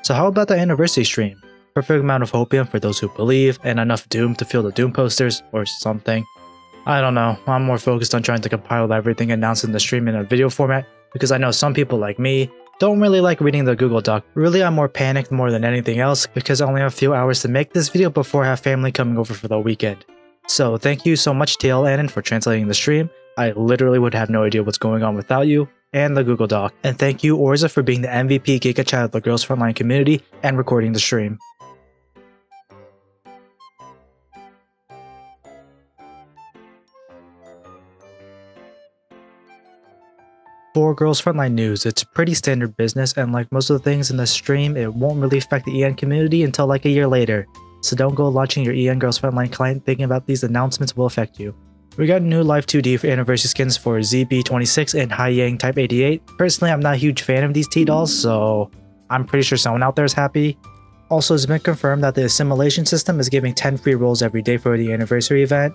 So how about the anniversary stream? Perfect amount of hopium for those who believe, and enough doom to fill the doom posters, or something. I don't know, I'm more focused on trying to compile everything announced in the stream in a video format, because I know some people like me don't really like reading the Google Doc. Really, I'm more panicked more than anything else, because I only have a few hours to make this video before I have family coming over for the weekend. So thank you so much TLAnon for translating the stream. I literally would have no idea what's going on without you, and the Google Doc. And thank you Orza for being the MVP Giga Chat of the Girls Frontline community and recording the stream. For Girls Frontline news, it's pretty standard business, and like most of the things in the stream, it won't really affect the EN community until like a year later. So don't go launching your EN Girls Frontline client thinking about these announcements will affect you. We got new live 2D for anniversary skins for ZB26 and Hai Yang Type 88. Personally, I'm not a huge fan of these T-dolls, so I'm pretty sure someone out there is happy. Also, it's been confirmed that the assimilation system is giving 10 free rolls every day for the anniversary event.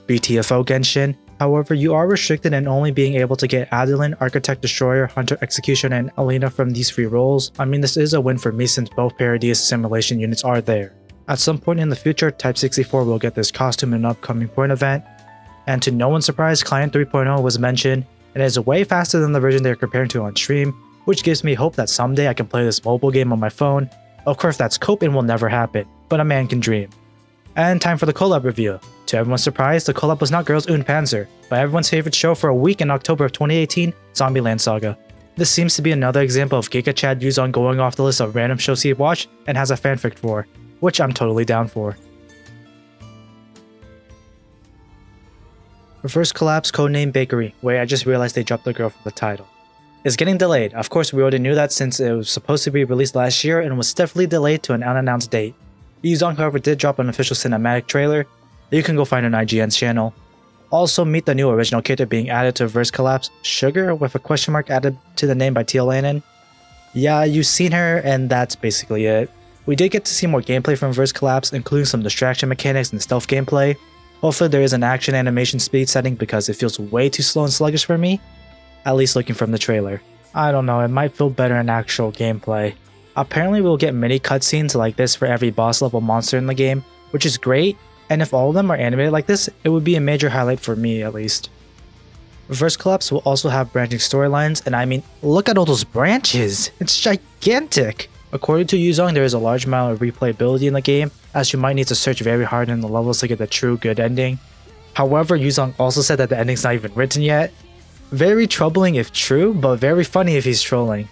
BTFO Genshin. However, you are restricted in only being able to get Adeline, Architect Destroyer, Hunter Execution, and Alina from these free rolls. I mean, this is a win for me since both Paradies assimilation units are there. At some point in the future, Type 64 will get this costume in an upcoming point event. And to no one's surprise, Client 3.0 was mentioned, and it is way faster than the version they are comparing to on stream, which gives me hope that someday I can play this mobile game on my phone. Of course, that's cope and will never happen, but a man can dream. And time for the collab review. To everyone's surprise, the collab was not Girls und Panzer, but everyone's favorite show for a week in October of 2018, Zombieland Saga. This seems to be another example of Giga Chad Yuzong going off the list of random shows he watched and has a fanfic for, which I'm totally down for. Reverse collapse Codename Bakery, where I just realized they dropped the girl from the title. It's getting delayed. Of course, we already knew that since it was supposed to be released last year and was definitely delayed to an unannounced date. Yuzong, however, did drop an official cinematic trailer that you can go find on IGN's channel. Also, meet the new original character being added to Reverse Collapse, Sugar, with a question mark added to the name by TLAnon. Yeah, you've seen her, and that's basically it. We did get to see more gameplay from Reverse Collapse, including some distraction mechanics and stealth gameplay. Hopefully there is an action animation speed setting because it feels way too slow and sluggish for me, at least looking from the trailer. I don't know, it might feel better in actual gameplay. Apparently we'll get mini cutscenes like this for every boss level monster in the game, which is great, and if all of them are animated like this, it would be a major highlight for me at least. Reverse Collapse will also have branching storylines, and I mean, look at all those branches! It's gigantic! According to Yuzong, there is a large amount of replayability in the game, as you might need to search very hard in the levels to get the true good ending. However, Yuzong also said that the ending's not even written yet. Very troubling if true, but very funny if he's trolling.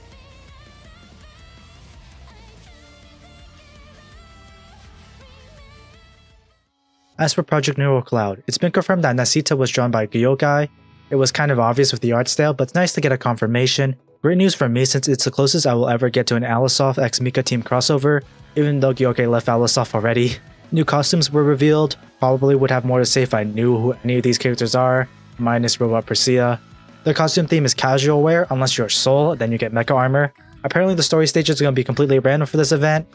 As for Project Neural Cloud, it's been confirmed that Nasita was drawn by Gyokai. It was kind of obvious with the art style, but it's nice to get a confirmation. Great news for me since it's the closest I will ever get to an Alisoft x Mika team crossover, even though Gyokai left Alisoft already. New costumes were revealed, probably would have more to say if I knew who any of these characters are, minus Robot Persea. The costume theme is casual wear, unless you're Soul, then you get mecha armor. Apparently the story stages are going to be completely random for this event.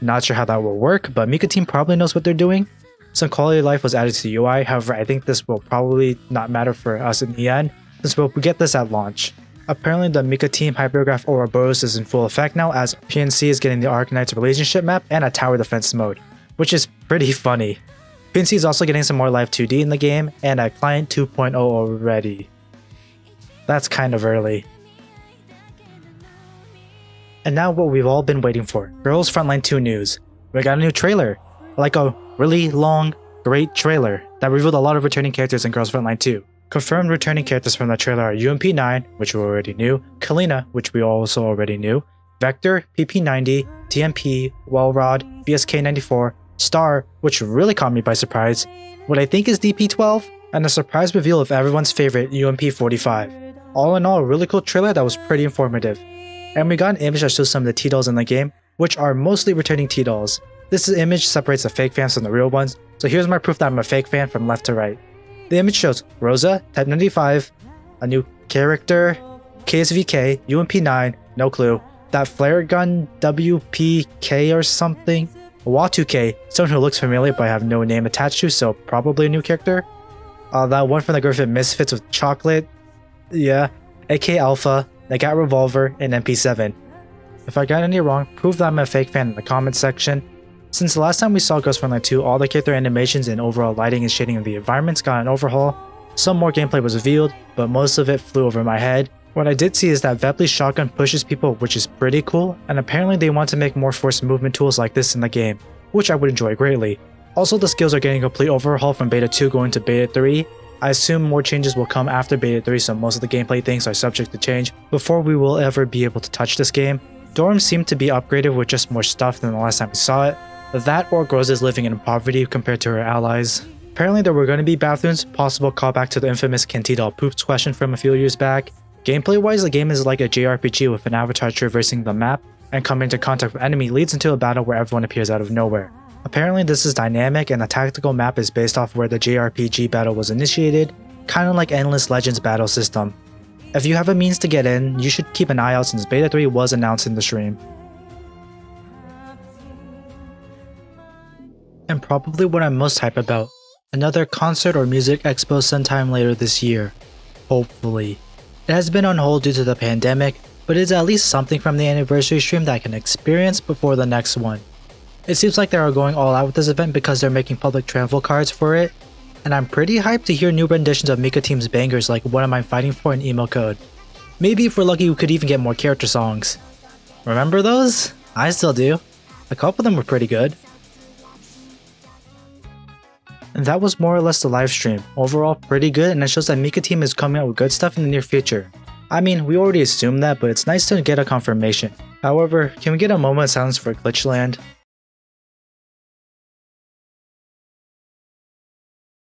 Not sure how that will work, but Mika team probably knows what they're doing. Some quality of life was added to the UI, however I think this will probably not matter for us in the end, since we'll get this at launch. Apparently the Mika team Hypergraph Ouroboros is in full effect now, as PNC is getting the Arcanite's relationship map and a tower defense mode, which is pretty funny. PNC is also getting some more live 2D in the game, and a Client 2.0 already. That's kind of early. And now what we've all been waiting for, Girls Frontline 2 news. We got a new trailer, like a really long, great trailer that revealed a lot of returning characters in Girls Frontline 2. Confirmed returning characters from the trailer are UMP9, which we already knew, Kalina, which we also already knew, Vector, PP90, TMP, Wellrod, BSK94, Star, which really caught me by surprise, what I think is DP12, and a surprise reveal of everyone's favorite UMP45. All in all, a really cool trailer that was pretty informative. And we got an image that shows some of the T-dolls in the game, which are mostly returning T-dolls. This image separates the fake fans from the real ones, so here's my proof that I'm a fake fan from left to right. The image shows Rosa, Type 95, a new character, KSVK, UMP9, no clue, that flare gun WPK or something, Watu-K, someone who looks familiar but I have no name attached to, so probably a new character. That one from the Griffin Misfits with chocolate, yeah, AK Alpha, Nagat Revolver, and MP7. If I got any wrong, prove that I'm a fake fan in the comments section. Since the last time we saw Girls Frontline 2, all the character animations and overall lighting and shading of the environments got an overhaul. Some more gameplay was revealed, but most of it flew over my head. What I did see is that Vepley's shotgun pushes people, which is pretty cool, and apparently they want to make more forced movement tools like this in the game, which I would enjoy greatly. Also, the skills are getting a complete overhaul from Beta 2 going to Beta 3. I assume more changes will come after Beta 3, so most of the gameplay things are subject to change before we will ever be able to touch this game. Dorms seem to be upgraded with just more stuff than the last time we saw it. That or Rose is living in poverty compared to her allies. Apparently there were going to be bathrooms, possible callback to the infamous Cantidal poops question from a few years back. Gameplay wise, the game is like a JRPG with an avatar traversing the map, and coming into contact with enemy leads into a battle where everyone appears out of nowhere. Apparently this is dynamic and the tactical map is based off where the JRPG battle was initiated, kinda like Endless Legends battle system. If you have a means to get in, you should keep an eye out since Beta 3 was announced in the stream. And probably what I'm most hyped about, another concert or music expo sometime later this year. Hopefully. It has been on hold due to the pandemic, but it's at least something from the anniversary stream that I can experience before the next one. It seems like they are going all out with this event because they're making public travel cards for it, and I'm pretty hyped to hear new renditions of Mika Team's bangers like What Am I Fighting For and Emo Code. Maybe if we're lucky we could even get more character songs. Remember those? I still do. A couple of them were pretty good. And that was more or less the livestream. Overall pretty good, and it shows that Mika Team is coming out with good stuff in the near future. I mean, we already assumed that, but it's nice to get a confirmation. However, can we get a moment of silence for Glitchland?